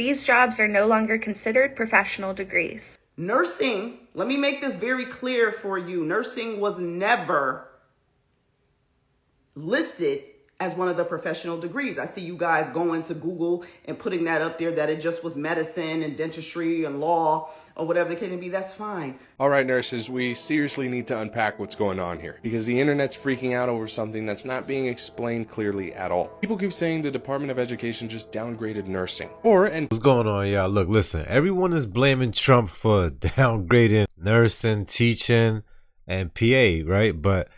These jobs are no longer considered professional degrees. Nursing, let me make this very clear for you. Nursing was never listed as one of the professional degrees. I see you guys going to Google and putting that up there, that it just was medicine and dentistry and law or whatever the case may be. That's fine. All right, nurses, we seriously need to unpack what's going on here because the internet's freaking out over something that's not being explained clearly at all. People keep saying the Department of Education just downgraded nursing. What's going on, y'all? Look, listen, everyone is blaming Trump for downgrading nursing, teaching, and PA, right? But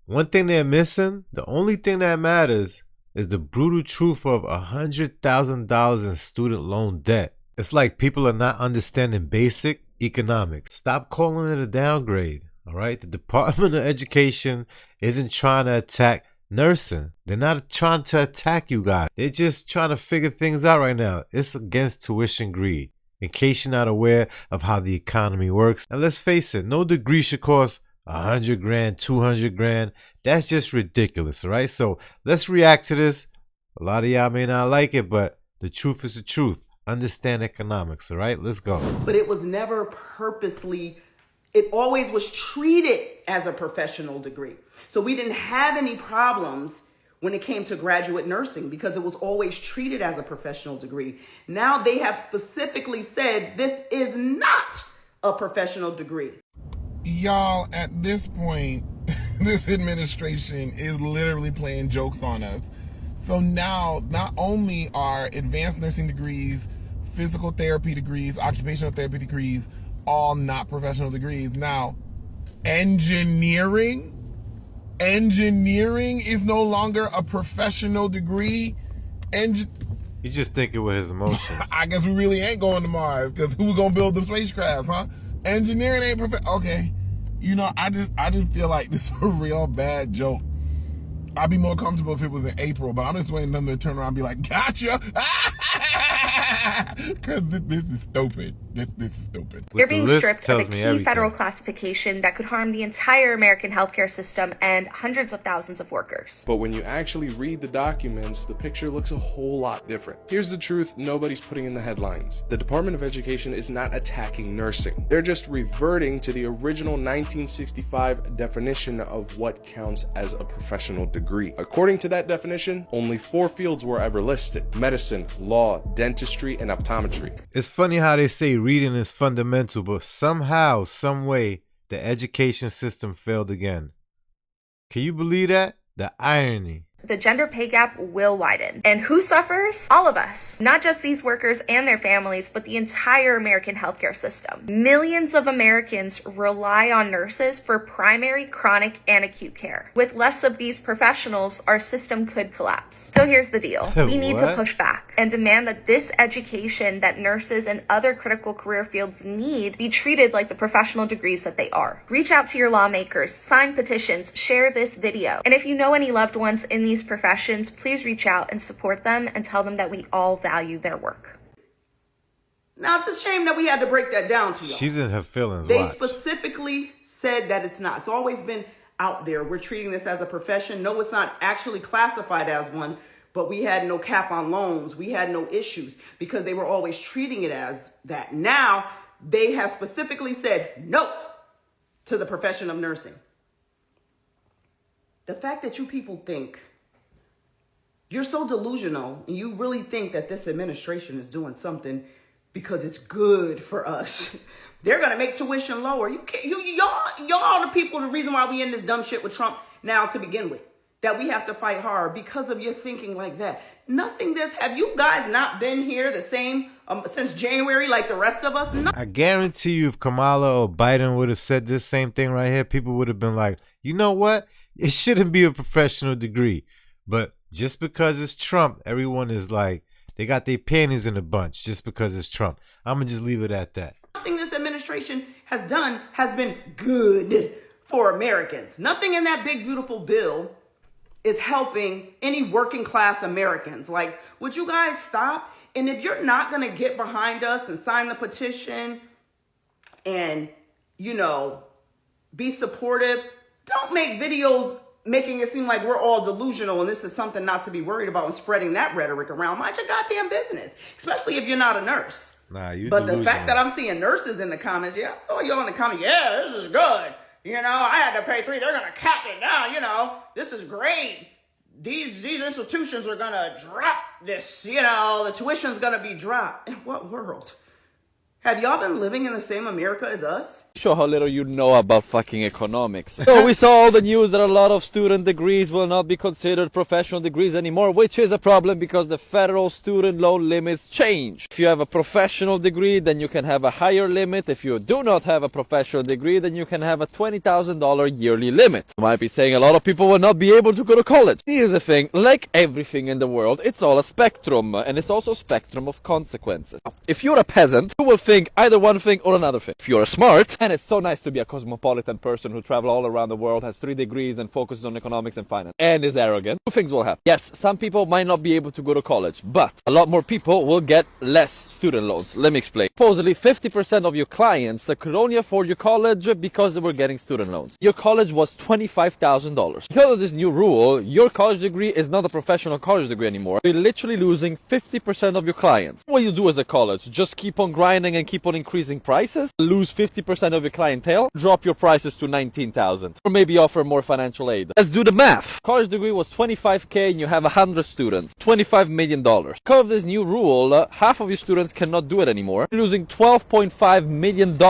one thing they're missing, the only thing that matters, is the brutal truth of $100,000 in student loan debt. It's like people are not understanding basic economics. Stop calling it a downgrade, all right? The Department of Education isn't trying to attack nursing. They're not trying to attack you guys. They're just trying to figure things out right now. It's against tuition greed. In case you're not aware of how the economy works. And let's face it, no degree should cost 100 grand, 200 grand. That's just ridiculous, all right? So let's react to this. A lot of y'all may not like it, but the truth is the truth. Understand economics, all right? Let's go. But it was never purposely, it always was treated as a professional degree. So we didn't have any problems when it came to graduate nursing because it was always treated as a professional degree. Now they have specifically said this is not a professional degree. Y'all, at this point, this administration is literally playing jokes on us. So now, not only are advanced nursing degrees, physical therapy degrees, occupational therapy degrees, all not professional degrees. Now, engineering is no longer a professional degree. He's just thinking with his emotions. I guess we really ain't going to Mars because who's gonna build the spacecrafts, huh? Engineering ain't okay. You know, I just feel like this is a real bad joke. I'd be more comfortable if it was in April, but I'm just waiting for them to turn around and be like, gotcha! Because this is stupid. This is stupid. You're being stripped of a key federal classification that could harm the entire American healthcare system and hundreds of thousands of workers. But when you actually read the documents, the picture looks a whole lot different. Here's the truth nobody's putting in the headlines. The Department of Education is not attacking nursing. They're just reverting to the original 1965 definition of what counts as a professional degree. According to that definition, only 4 fields were ever listed: medicine, law, dentistry, and optometry. It's funny how they say reading is fundamental, but somehow, some way, the education system failed again. Can you believe that? The irony. The gender pay gap will widen. And who suffers? All of us. Not just these workers and their families, but the entire American healthcare system. Millions of Americans rely on nurses for primary, chronic, and acute care. With less of these professionals, our system could collapse. So here's the deal. We need to push back and demand that this education that nurses and other critical career fields need be treated like the professional degrees that they are. Reach out to your lawmakers, sign petitions, share this video. And if you know any loved ones in these professions, please reach out and support them and tell them that we all value their work. Now, it's a shame that we had to break that down to y'all. She's in her feelings. They specifically said that it's not. It's always been out there. We're treating this as a profession. No, it's not actually classified as one, but we had no cap on loans. We had no issues because they were always treating it as that. Now, they have specifically said no to the profession of nursing. The fact that you people think you're so delusional and you really think that this administration is doing something because it's good for us. They're going to make tuition lower. Y'all are the people, the reason why we in this dumb shit with Trump now to begin with. That we have to fight hard because of your thinking like that. Have you guys not been here the same since January like the rest of us? No. I guarantee you if Kamala or Biden would have said this same thing right here, people would have been like, you know what? It shouldn't be a professional degree. But just because it's Trump, everyone is like, they got their panties in a bunch just because it's Trump. I'm going to just leave it at that. Nothing this administration has done has been good for Americans. Nothing in that big, beautiful bill is helping any working class Americans. Like, would you guys stop? And if you're not going to get behind us and sign the petition and, be supportive, don't make videos making it seem like we're all delusional and this is something not to be worried about and spreading that rhetoric around. Mind your goddamn business, especially if you're not a nurse. Nah, you But delusional. the fact that I'm seeing nurses in the comments, yeah, I saw y'all in the comments, yeah, this is good. You know, I had to pay $3, they're going to cap it down, you know, this is great. These institutions are going to drop this, you know, the tuition's going to be dropped. In what world? Have y'all been living in the same America as us? Show how little you know about fucking economics. So we saw all the news that a lot of student degrees will not be considered professional degrees anymore, which is a problem because the federal student loan limits change. If you have a professional degree, then you can have a higher limit. If you do not have a professional degree, then you can have a $20,000 yearly limit. You might be saying a lot of people will not be able to go to college. Here's the thing, like everything in the world, it's all a spectrum, and it's also a spectrum of consequences. If you're a peasant, you will think either one thing or another thing. If you're smart, and it's so nice to be a cosmopolitan person who travels all around the world, has 3 degrees and focuses on economics and finance, and is arrogant, 2 things will happen. Yes, some people might not be able to go to college, but a lot more people will get less student loans. Let me explain. Supposedly, 50% of your clients could only afford your college because they were getting student loans. Your college was $25,000. Because of this new rule, your college degree is not a professional college degree anymore. You're literally losing 50% of your clients. What you do as a college? Just keep on grinding and keep on increasing prices, lose 50% of your clientele, drop your prices to $19,000, or maybe offer more financial aid. Let's do the math. College degree was $25K and you have 100 students, $25 million. Because of this new rule, half of your students cannot do it anymore, losing $12.5 million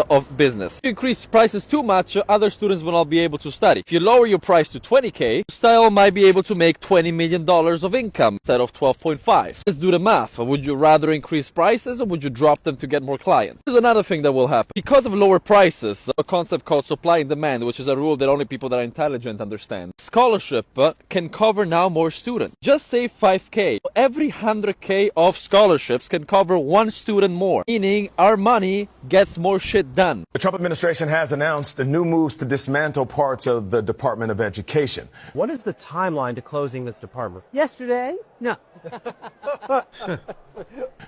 of business. If you increase prices too much, other students will not be able to study. If you lower your price to $20K, you still might be able to make $20 million of income instead of 12.5. Let's do the math. Would you rather increase prices or would you drop them to get more clients? There's another thing that will happen. Because of lower prices, a concept called supply and demand, which is a rule that only people that are intelligent understand, scholarship can cover now more students. Just say 5K. Every 100K of scholarships can cover 1 student more, meaning our money gets more shit done. The Trump administration has announced the new moves to dismantle parts of the Department of Education. What is the timeline to closing this department? Yesterday? No.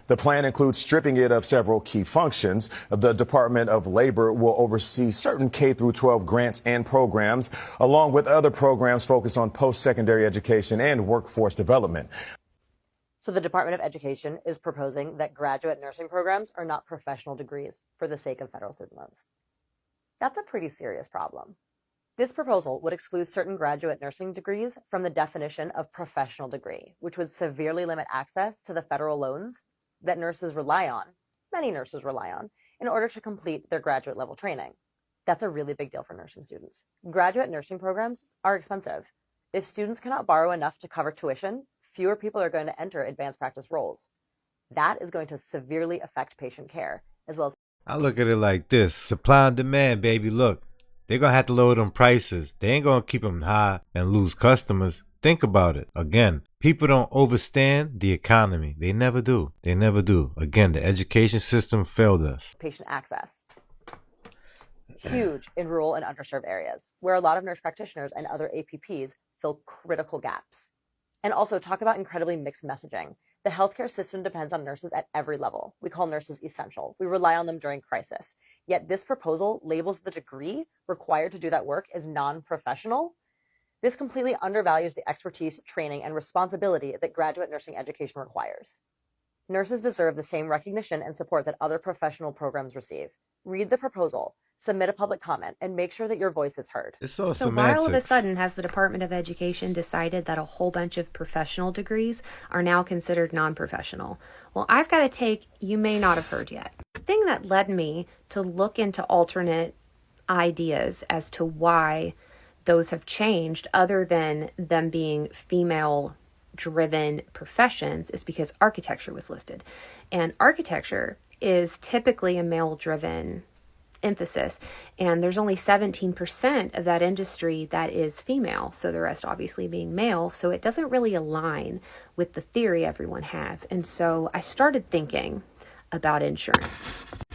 The plan includes stripping it of several key functions. The Department of Labor will oversee certain K-12 grants and programs, along with other programs focused on post-secondary education and workforce development. So the Department of Education is proposing that graduate nursing programs are not professional degrees for the sake of federal student loans. That's a pretty serious problem. This proposal would exclude certain graduate nursing degrees from the definition of professional degree, which would severely limit access to the federal loans that nurses rely on, many nurses rely on, in order to complete their graduate level training. That's a really big deal for nursing students. Graduate nursing programs are expensive. If students cannot borrow enough to cover tuition, fewer people are going to enter advanced practice roles. That is going to severely affect patient care, as well as... I look at it like this. Supply and demand, baby. Look, they're going to have to lower them prices. They ain't going to keep them high and lose customers. Think about it. Again, people don't understand the economy. They never do. They never do. Again, the education system failed us. Patient access. Huge in rural and underserved areas, where a lot of nurse practitioners and other APPs fill critical gaps. And also talk about incredibly mixed messaging. The healthcare system depends on nurses at every level. We call nurses essential. We rely on them during crisis. Yet this proposal labels the degree required to do that work as non-professional. This completely undervalues the expertise, training, and responsibility that graduate nursing education requires. Nurses deserve the same recognition and support that other professional programs receive. Read the proposal, submit a public comment, and make sure that your voice is heard. It's all So semantics. why all of a sudden has the Department of Education decided that a whole bunch of professional degrees are now considered non-professional? Well, I've got to take, you may not have heard yet. The thing that led me to look into alternate ideas as to why those have changed, other than them being female-driven professions, is because architecture was listed. And architecture is typically a male-driven emphasis, and there's only 17% of that industry that is female, so the rest obviously being male, so it doesn't really align with the theory everyone has. And so I started thinking about insurance,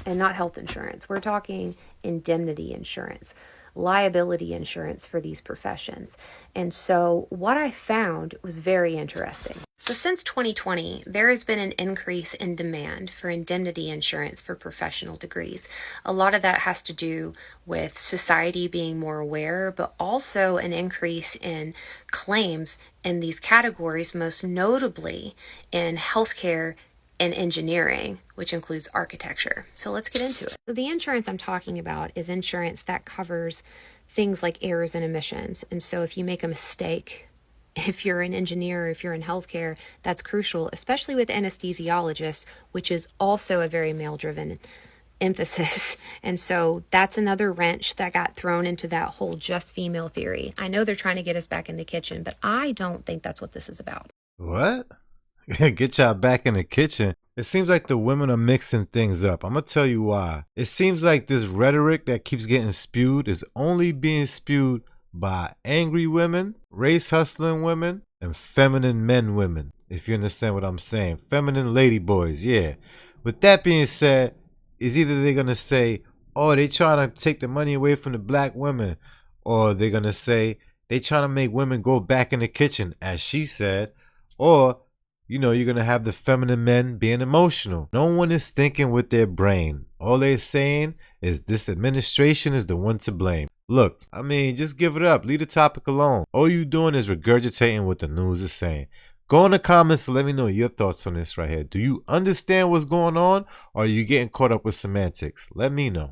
and not health insurance. We're talking indemnity insurance, liability insurance for these professions. And so what I found was very interesting. So since 2020, there has been an increase in demand for indemnity insurance for professional degrees. A lot of that has to do with society being more aware, but also an increase in claims in these categories, most notably in healthcare and engineering, which includes architecture. So let's get into it. So the insurance I'm talking about is insurance that covers things like errors and omissions. And so if you make a mistake, if you're an engineer, if you're in healthcare, that's crucial, especially with anesthesiologists, which is also a very male-driven emphasis. And so that's another wrench that got thrown into that whole just female theory. I know they're trying to get us back in the kitchen, but I don't think that's what this is about. What? Get y'all back in the kitchen? It seems like the women are mixing things up. I'm gonna tell you why. It seems like this rhetoric that keeps getting spewed is only being spewed by angry women, race hustling women, and feminine men women. If you understand what I'm saying. Feminine lady boys, yeah. With that being said, is either they're gonna say, oh, they trying to take the money away from the black women, or they're gonna say they trying to make women go back in the kitchen, as she said, or you're going to have the feminine men being emotional. No one is thinking with their brain. All they're saying is this administration is the one to blame. Look, just give it up. Leave the topic alone. All you doing is regurgitating what the news is saying. Go in the comments and let me know your thoughts on this right here. Do you understand what's going on, or are you getting caught up with semantics? Let me know.